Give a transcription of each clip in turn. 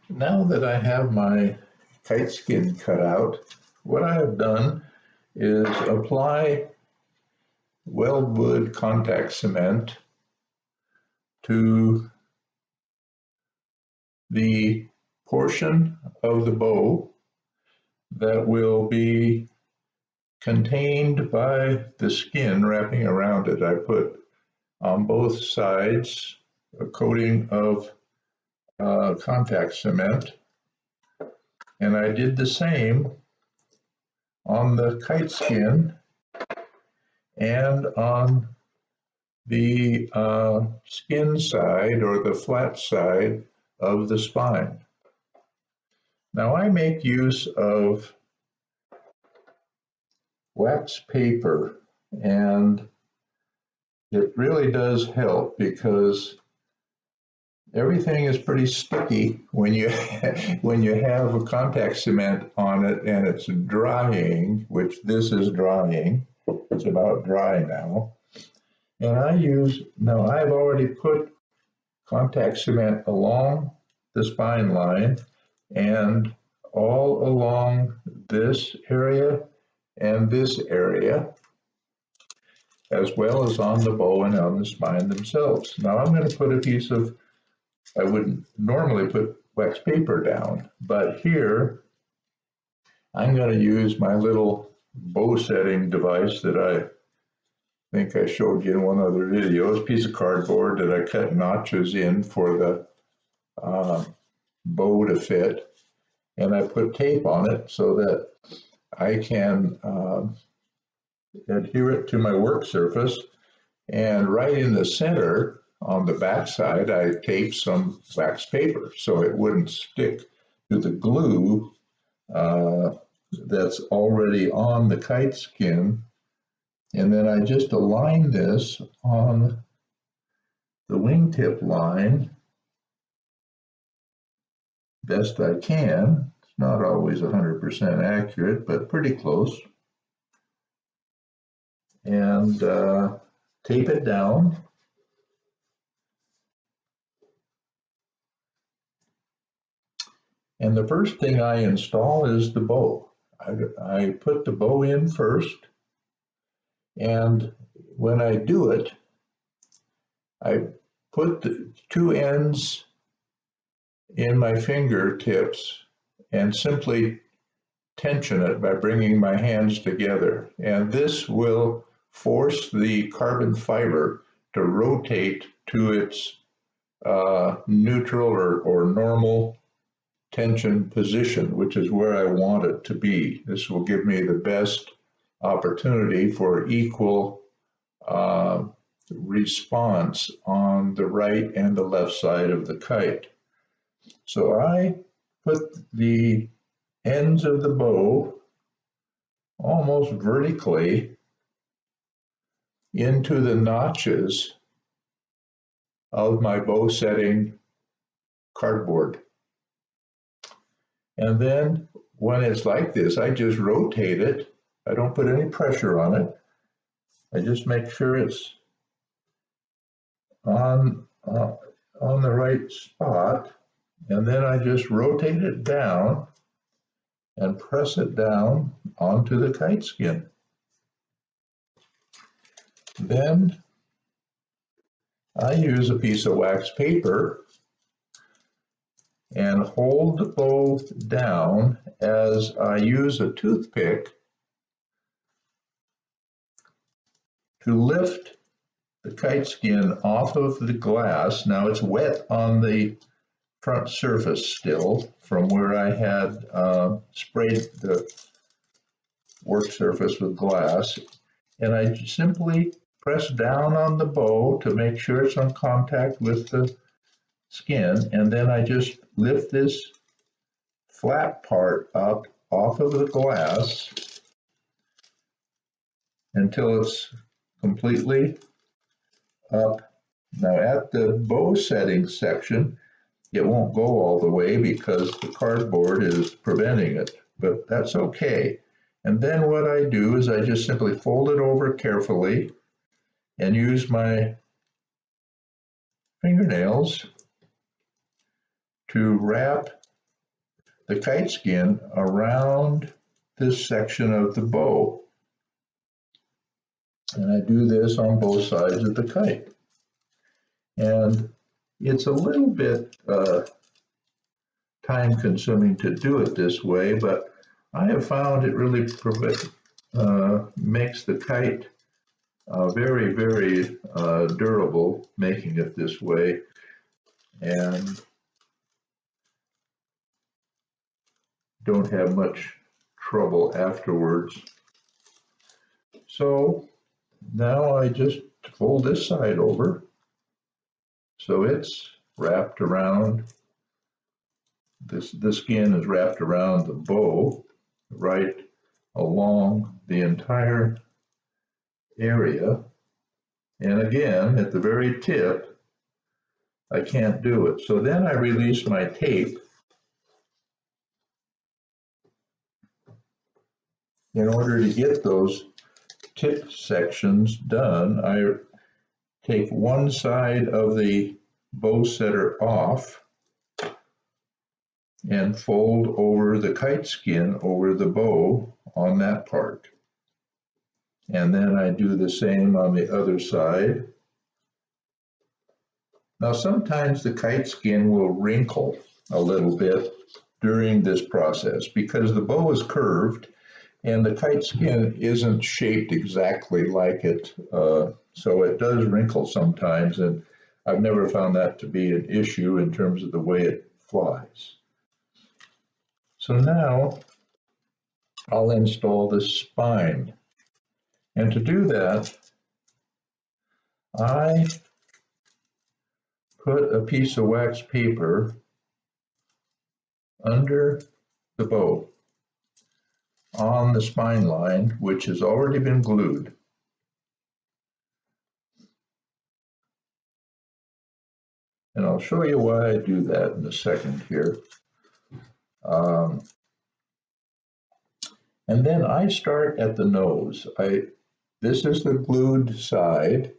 Now that I have my kite skin cut out, what I have done is apply weldwood contact cement to the portion of the bow that will be contained by the skin wrapping around it. I put on both sides a coating of contact cement, and I did the same on the kite skin and on the skin side or the flat side of the spine. Now I make use of wax paper, and it really does help because everything is pretty sticky when you when you have a contact cement on it and it's drying, which this is drying. It's about dry now. And I've already put contact cement along the spine line and all along this area and this area, as well as on the bow and on the spine themselves. Now I'm going to put a piece of, I wouldn't normally put wax paper down, but here I'm going to use my little bow setting device that I think I showed you in one other video. It's a piece of cardboard that I cut notches in for the bow to fit, and I put tape on it so that I can adhere it to my work surface. And right in the center on the back side, I taped some wax paper so it wouldn't stick to the glue that's already on the kite skin. And then I just align this on the wingtip line best I can. It's not always 100% accurate, but pretty close. And tape it down. And the first thing I install is the bow. I put the bow in first, and when I do it, I put the two ends in my fingertips and simply tension it by bringing my hands together. And this will force the carbon fiber to rotate to its neutral or normal tension position, which is where I want it to be. This will give me the best opportunity for equal response on the right and the left side of the kite. So I put the ends of the bow almost vertically into the notches of my bow setting cardboard. And then when it's like this, I just rotate it. I don't put any pressure on it. I just make sure it's on the right spot. And then I just rotate it down and press it down onto the kite skin. Then I use a piece of wax paper and hold the bow down as I use a toothpick to lift the kite skin off of the glass. Now it's wet on the front surface still from where I had sprayed the work surface with glass, and I simply press down on the bow to make sure it's on contact with the skin, and then I just lift this flat part up off of the glass until it's completely up. Now at the bow setting section, it won't go all the way because the cardboard is preventing it, but that's okay. And then what I do is I just simply fold it over carefully and use my fingernails to wrap the kite skin around this section of the bow. And I do this on both sides of the kite. And it's a little bit time consuming to do it this way, but I have found it really makes the kite very, very durable, making it this way. And don't have much trouble afterwards. So now I just fold this side over so it's wrapped around, the skin is wrapped around the bow right along the entire area. And again, at the very tip, I can't do it. So then I release my tape in order to get those tip sections done. I take one side of the bow setter off and fold over the kite skin over the bow on that part. And then I do the same on the other side. Now sometimes the kite skin will wrinkle a little bit during this process because the bow is curved and the kite skin isn't shaped exactly like it, so it does wrinkle sometimes, and I've never found that to be an issue in terms of the way it flies. So now I'll install the spine, and to do that I put a piece of wax paper under the bow on the spine line, which has already been glued. And I'll show you why I do that in a second here. And then I start at the nose. This is the glued side.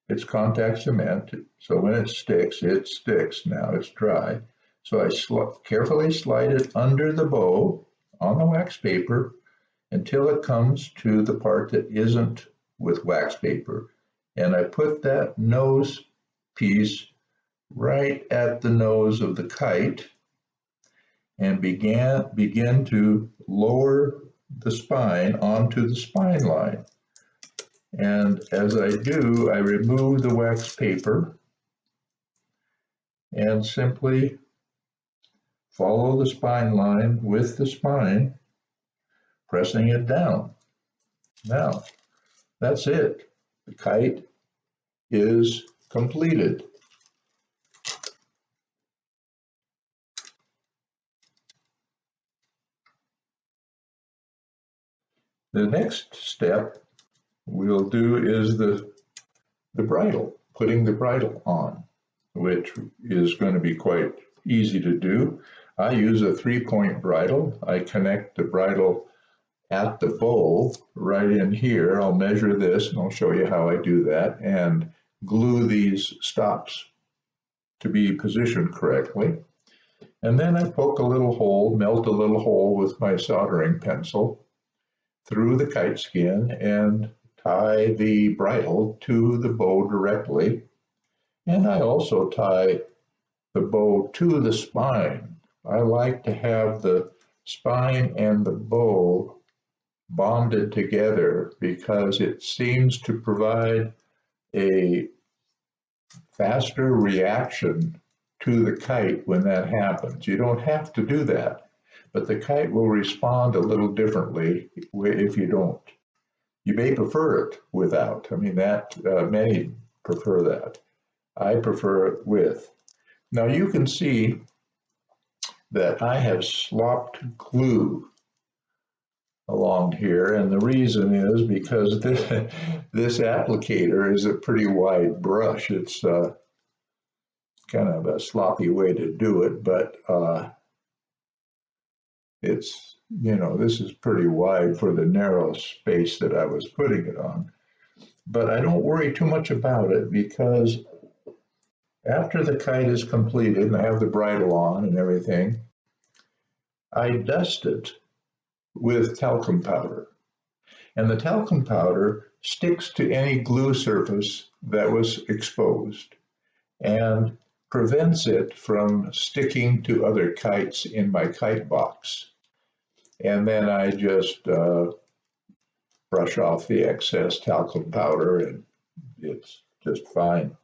It's contact cement, so when it sticks now, it's dry. So I carefully slide it under the bow on the wax paper until it comes to the part that isn't with wax paper. And I put that nose piece right at the nose of the kite and begin to lower the spine onto the spine line. And as I do, I remove the wax paper and simply follow the spine line with the spine, pressing it down. Now, that's it. The kite is completed. The next step we'll do is the bridle, putting the bridle on, which is going to be quite easy to do. I use a 3-point bridle. I connect the bridle at the bow right in here. I'll measure this and I'll show you how I do that, and glue these stops to be positioned correctly. And then I poke a little hole, melt a little hole with my soldering pencil through the kite skin and tie the bridle to the bow directly. And I also tie the bow to the spine. I like to have the spine and the bow bonded together because it seems to provide a faster reaction to the kite when that happens. You don't have to do that, but the kite will respond a little differently if you don't. You may prefer it without. I mean, that many prefer that. I prefer it with. Now you can see that I have slopped glue along here, and the reason is because this applicator is a pretty wide brush. It's kind of a sloppy way to do it, but it's, this is pretty wide for the narrow space that I was putting it on. But I don't worry too much about it because after the kite is completed and I have the bridle on and everything, I dust it with talcum powder. And the talcum powder sticks to any glue surface that was exposed and prevents it from sticking to other kites in my kite box. And then I just brush off the excess talcum powder and it's just fine.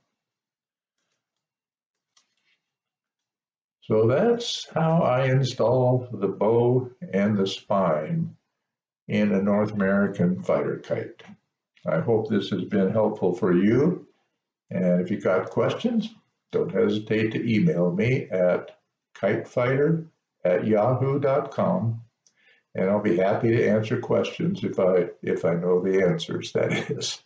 So that's how I install the bow and the spine in a North American fighter kite. I hope this has been helpful for you. And if you got questions, don't hesitate to email me at kitefighter@yahoo.com, and I'll be happy to answer questions if I know the answers, that is.